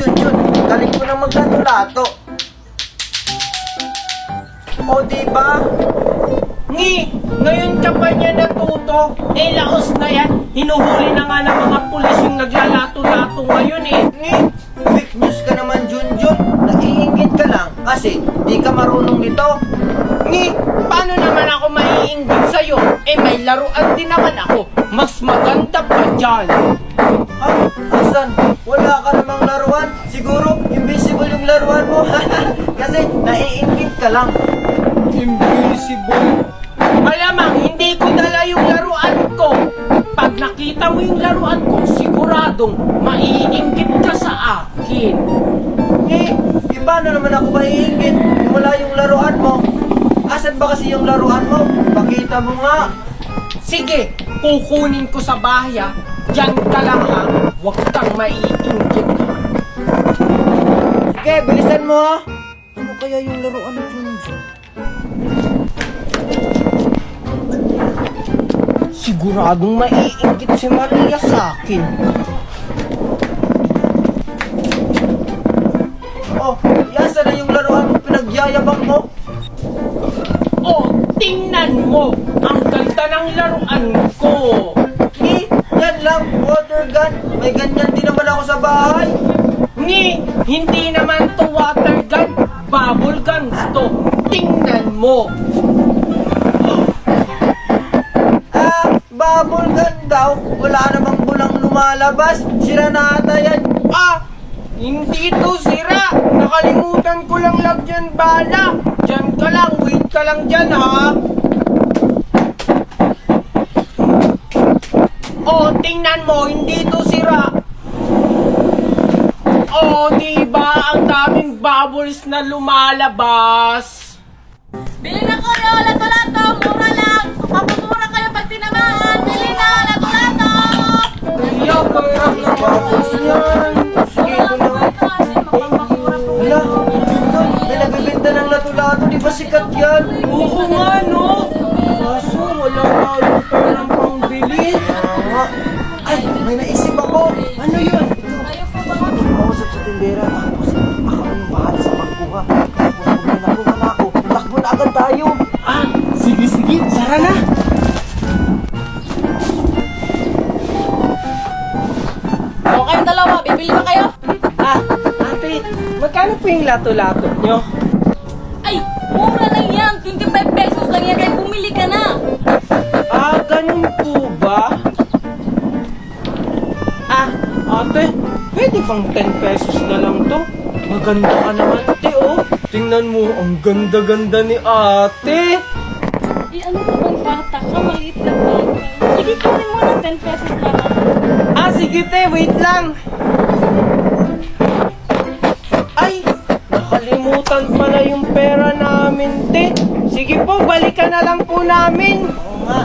Junjun, galing ko na maglato-lato. O diba? Ngayon ka pa niya natuto. Laos na yan. Hinuhuli na nga ng mga pulis yung naglalato-lato ngayon Fake news ka naman, Junjun. Naiingit ka lang kasi di ka marunong nito. Paano naman ako maiinggit sa'yo? May laruan din naman ako. Mas maganda pa dyan. Asan? Wala ka namang laruan. Siguro, invisible yung laruan mo. Kasi naiingit ka lang. Invisible? Alamang, hindi ko dala yung laruan ko. Pag nakita mo yung laruan ko, siguradong maiinggit ka sa akin. Paano naman ako maiingit? Wala yung laruan mo. Asan ba kasi yung laruan mo? Pakita mo nga. Sige, kukunin ko sa bahay. Diyan ka lang ha. Huwag kang maiinggit. Okay, bilisan mo ha. Ano kaya yung laruan ni Junjun? Siguradong maiinggit si Maria sa akin. Yasa na yung laruan mo pinagyayabang mo. Tingnan mo. Ang ganda ng laruan ko. Yan lang, water gun. May ganyan din naman ako sa bahay. Hindi naman to water gun. Bubble guns to. Tingnan mo. Bubble gun daw. Wala namang bulang lumalabas. Sira na ata yan. Hindi to sira. Nakalimutan ko lang lagyan bala. Diyan ka lang. Wait ka lang dyan ha. Tingnan mo. Hindi to sira. Diba? Ang daming bubbles na lumalabas. Bili na kayo, lato-lato, mura lang. Mapapumura kayo pag tinamaan. Bili na, lato-lato. Kaya yung bubbles yan. Sige ko na. Wala, Junjun, may nagbibenta ng lato-lato. Di ba sikat yan? Oo nga no. Kaso wala nga yung perang pangbili. Ay, may naisip ako. Ano yun? Kausap sa tindera. Tapos, ako yung bahala sa pagkuha. Tapos, pag may nakuha na ako, takbo na agad tayo. Sige, tara na. Kayong dalawa, bibili ba kayo? Ate, magkano po yung lato-lato nyo? Ay, mura lang yan. 25 pesos lang yan. Kaya bumili ka na. Ganun po ba? Ate, pwede bang 10 pesos na lang to? Maganda ka naman, ate, Tingnan mo, ang ganda-ganda ni ate. Ano ba bang bata ka? Maliit na bata. Sige, kunin mo na 10 pesos lang. Sige, te, wait lang. Ay, nakalimutan pala yung pera namin, te. Sige po, balikan na lang po namin. Oo nga.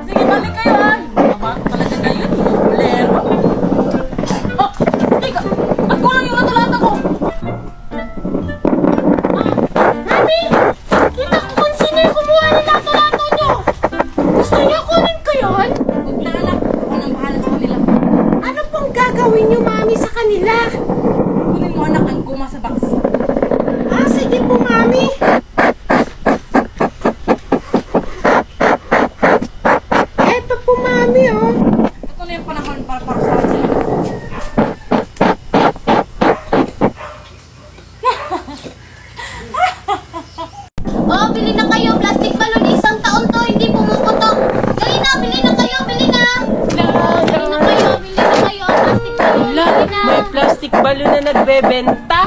Sige, balik kayo ha. Mama, talaga kayo. Lero. Teka, at kulang yung lato-lato ko. Mami, kita ko kung sino yung kumuha ng lato-lato nyo. Gusto nyo kunin ko yun? Huwag na anak, ako nang bahala sa kanila. Ano pong gagawin niyo, Mami, sa kanila? Kunin mo anak ang guma sa box. Sige po, Mami. Eto po, Mami, Ito na yung panahon para sa sila. Bili na kayo. Plastic balloon. Isang taon to, hindi pumuputok. Dali na, bili na kayo. Bili na. Bili na kayo. Bili na kayo. Plastic balloon. Bili na. May plastic balloon na nagbebenta.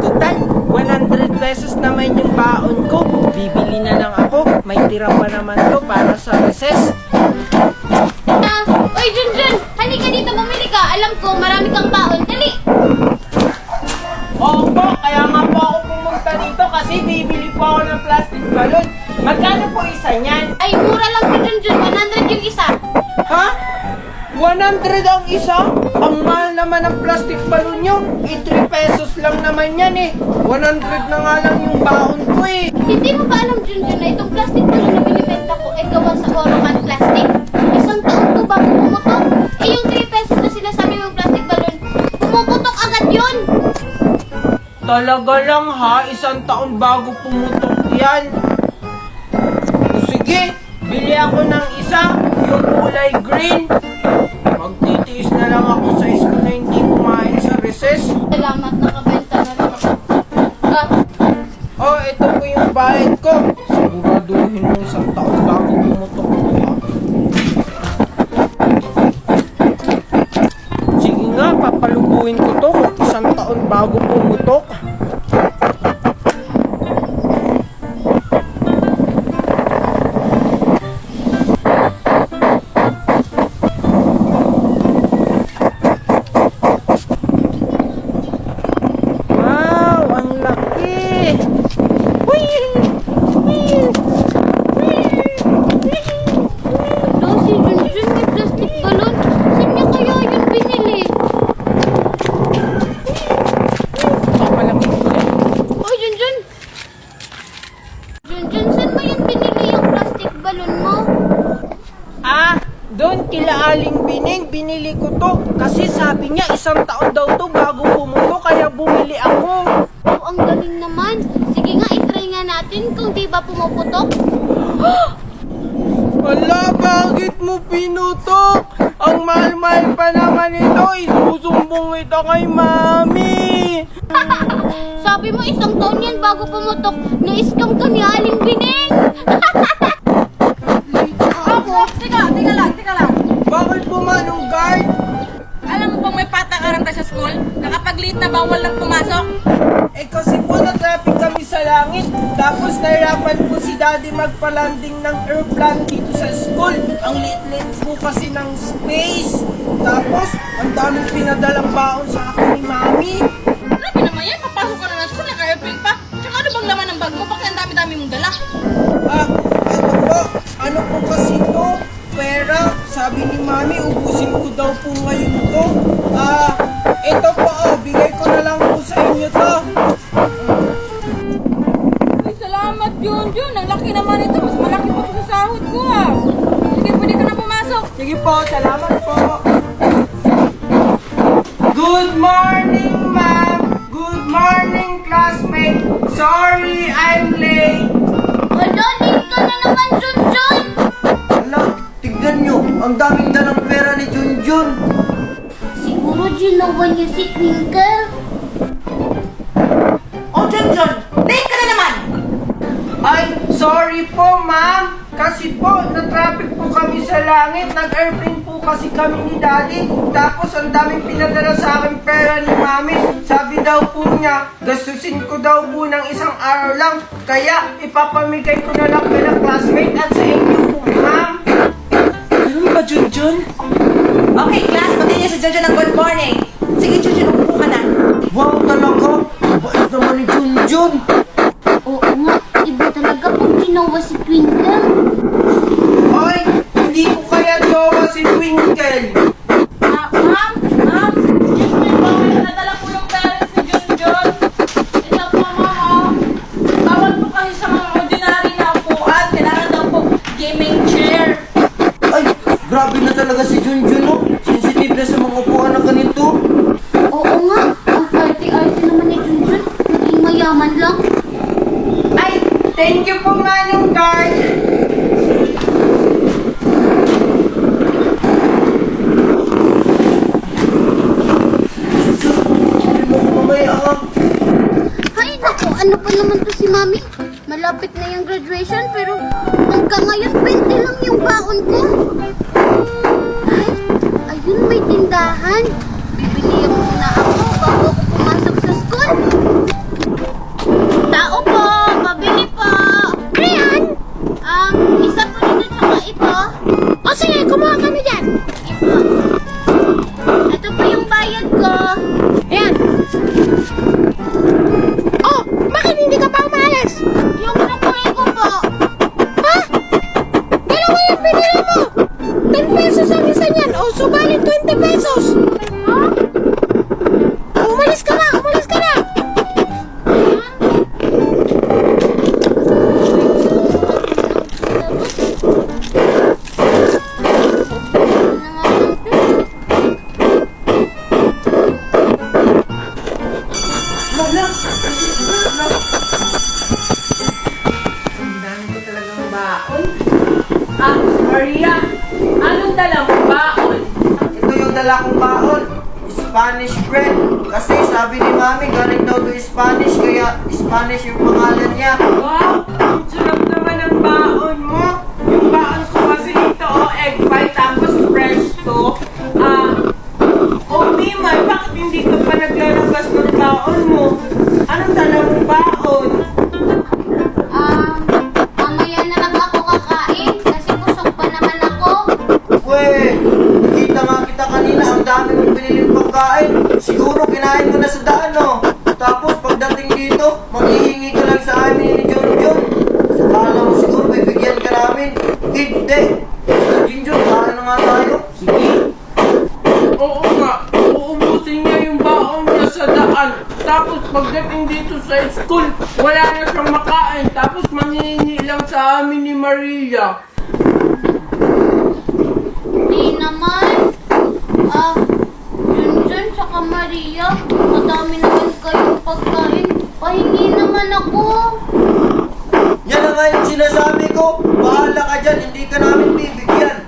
Total, 100 pesos naman yung baon ko. Bibili na lang ako. May tira pa naman to para sa recess. Oy, Junjun. Halika dito, bumili ka. Alam ko, marami kang baon. Dali. Opo, kaya nga po ako pumunta dito kasi bibili po ako ng plastic balloon. Magkano po isa niyan? Ay, mura lang to, Junjun. 100 yung isa. Ha? 100 ang isa? Ang mahal naman ng plastic balloon nyo. 3 pesos lang naman yan 100 na nga lang yung baon ko Hindi mo ba alam, Junjun, na itong plastic balloon na binibenta ko ay gawa sa Orocan Plastic? Isang taon to bago pumutok. Yung 3 pesos na Talaga lang ha, 1 taon bago pumutok yan. O sige, bili ako ng isa, yung kulay green. Magtitiis na lang ako sa school na hindi kumain sa recess. Salamat, nakabenta na lang ako. Oh, ito po yung bayad ko. Siguraduhin mo 1 taon bago pumutok ito ha. Sige nga, papalubuhin ko to kung 1 taon bago pumutok. Wow, ang laki! Hello, si Junjun may plastic balon. Saan niya kaya yun binili? Pamalaki ulit. Oh, Junjun! Junjun, saan mo yun binili yung plastic balon mo? Ah, doon kila Aling Bining, binili ko to. Kasi sabi niya 1 taon daw to bago pumutok, kaya bumili ako. Oh, ang galing naman. Sige nga, itry nga natin kung di ba pumuputok. Wala, bakit mo pinutok? Ang mahal-mahal pa naman ito, isusumbong ito kay Mami. Sabi mo 1 taon yan bago pumutok. Na-scam ka ni Aling Bining. Teka lang. Bakit po manong guard? Alam mo bang may patakaran tayo sa school? Na kapag late na bawal lang pumasok? Eh kasi po na-traffic kami sa langit. Tapos nahirapan po si Daddy magpalanding ng airplane dito sa school. Ang liit-liit po kasi ng space. Tapos, ang daming pinadalang baon sa akin ni Mami. Grabe naman yan, papasok ka na ng school, naka-airplane pa. Tsaka ano bang laman ng bag mo? Bakit ang dami-dami mong dala? Ah, ano po? Ano po kasi to? Pera. Sabi ni Mami, ubusin ko daw po ngayon to. Ah, ito po bigay ko na lang po sa inyo to. Ay, salamat Junjun. Ang laki naman ito. Mas malaki pa ito sa sahod ko Sige, pwede ka na pumasok. Sige po, salamat po. Good morning, ma'am. Good morning, classmate. Sorry, I'm late. Wala, late ka na naman, Junjun. Ala, tignan nyo, ang daming dalang pera ni Junjun. Siguro ginawa niya si Twinkle. Oh, Junjun! Late ka na naman! Ay, sorry po, ma'am. Kasi po, na-traffic po kami sa langit. Nag-airplane po kasi kami ni Daddy. Tapos, ang daming pinadala sa akin pera ni Mami. Sabi daw po niya, gastusin ko daw po ng 1 araw lang. Kaya, ipapamigay ko na lang kay classmate at sa inyo po, ma'am. Ano ba, Junjun? Okay, class, continue si Junjun ng good morning. Sige, Junjun, umupo ka na. Wow, talaga. Bait naman ni Junjun. Oo nga, iba talaga pag ginawa si Twinkle. Ay, hindi ko kaya jowa si Twinkle. Ma'am! Yes, may bawal. Nadala po yung parents ni Junjun. Ito po, ma'am. Bawal po kasi sa mga ordinary na upuan. Kailangan daw po gaming chair. Ay, grabe na talaga si Junjun, no? Sensitive na sa mga upuan na ganito. Oo nga, ang arte-arte naman ni Junjun. Naging mayaman lang. Ay, thank you po, Manong Guard. Mamaya Ay, naku, ano pa naman to si Mami? Malapit na yung graduation, pero hanggang ngayon, 20 lang yung baon ko. Ay, ayun, may tindahan. Bibili muna ako bago ako pumasok sa school. Tao po, pabili po. Ayan! Isa po dito tsaka ito. O sige, kumuha kami dyan. Ito. Ito po yung bayad ko. Ayan. Oh, bakit hindi ka pa umalis? Yung nakulay ko po. Ha? Dalawa yung pinili mo. 10 pesos ang isa niyan. O, subalit 20 pesos. Ha? Umalis ka na, umalis ka na. dala kong baon? Spanish bread. Kasi sabi ni Mami, galing daw to Spanish, kaya Spanish yung pangalan niya. Wow! Ang sarap naman ang baon mo. Yung baon ko kasi ito, egg pie, tapos fresh to. Mimay, bakit hindi ka pa naglalabas ng baon mo? Anong dala mong baon? Mamaya na lang ako kakain kasi busog pa naman ako. Weh, kita nga kita kanina, ang dami mong piniling pagkain. Siguro kinain mo na sa daan, no? Tapos pagdating dito, manghihingi ka lang sa amin ni Junjun. Sa kala mo siguro bibigyan ka namin. Hindi. Junjun, kaya na nga tayo. Sige. Oo nga, uubusin niya yung baon niya sa daan. Tapos pagdating dito sa school, wala na siyang makain. Tapos manghihingi lang sa amin ni Maria. Di naman. Junjun tsaka Maria, madami naman kayong pagkain. Pahingi naman ako. Yan na nga yung sinasabi ko. Bahala ka dyan, hindi ka namin bibigyan.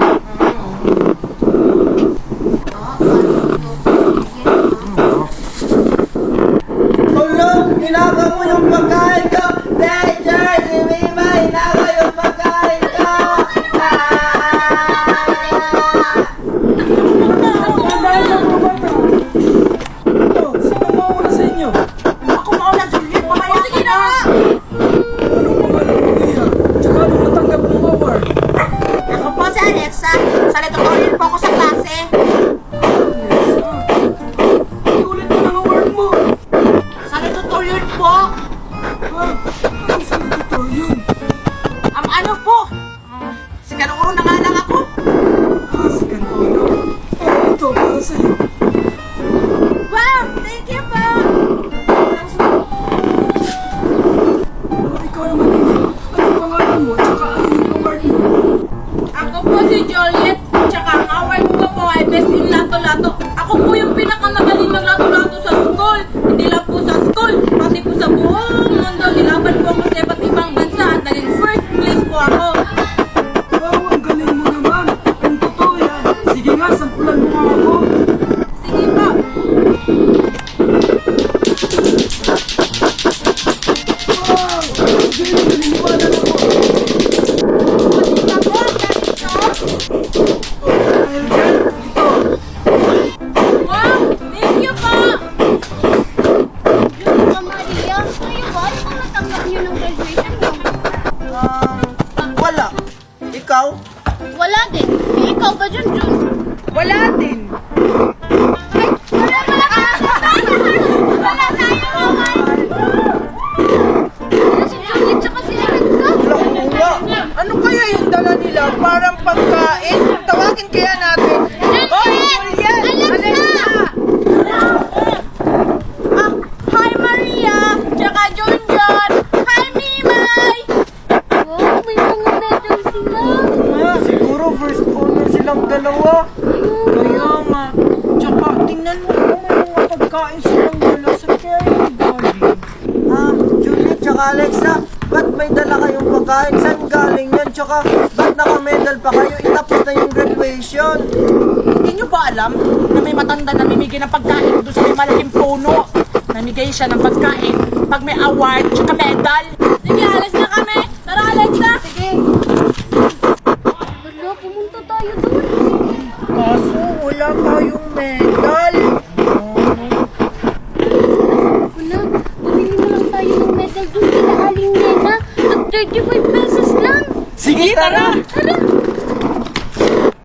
Hala, hinaga mo yung pagkain ko. Teacher, si Mima, hinaga yung pagkain ko. Sino mauna sa inyo? Ako mauna, Juliet. Mamaya sige na! Anong pangalan mo niya? Tsaka anong natanggap mong award? Ako po si Alexa. Salutatorian po ako sa klase. Iulit mo ng award mo. Salutatorian po. Ha? Anong salutatorium? Ano po? Si Kanuro na nga lang ako. Si Kantono. Ito, para sa'yo. Wow! Thank you po! Ikaw naman din. Anong pangalan mo? Tsaka ano yung award mo? Ako po si Juliet. Tsaka ang award ko po ay Best in Lato-Lato. Ako po yung pinakamagaling maglato-lato sa school. Hindi lang po sa school, pati po sa buong mundo. Nilaban po ako sa iba't ibang bansa at naging first place po ako. Wow, ang galing mo naman. Kung totoo yan, sige nga, sampulan mo nga ako. Sige po. Wow! Sige, naniniwala ako. Dito po, dito. Dahil dyan, ito. Wow! Thank you po! Junjun, Maria, kayo ba? Ano bang natanggap niyo ng graduation niyo? Wala. Ikaw? Wala din. Eh, ikaw ba, Junjun? Wala din. Wala tayo! Ano si Juliet tsaka si Alexa? Wala ko nga. Ano kaya yung dala nila? Parang pagkain? Tawagin kaya natin. Juliet! Alexa! Hi Maria! Tsaka Junjun! Hi Mimay! Wow, may mga medal sila. Siguro first honor silang dalawa. Kaya nga. Tsaka tingnan mo kung may mga pagkain silang dala sa kaya galing. Juliet tsaka Alexa, ba't may dala kayong pagkain? Saan galing yan? Tsaka, ba't naka-medal pa kayo? Itapos na yung graduation. Hindi nyo ba alam na may matanda na namimigay ng pagkain doon sa may malaking puno? Namigay siya ng pagkain pag may award tsaka medal. Sige, alis na kami! Tara Alexa! Sige! Wala, pumunta tayo doon. Kaso wala tayong medal. Wala, bumili na lang tayo ng medal doon kila Aling Nena. At 35 pesos lang. Sige, tara! Tara!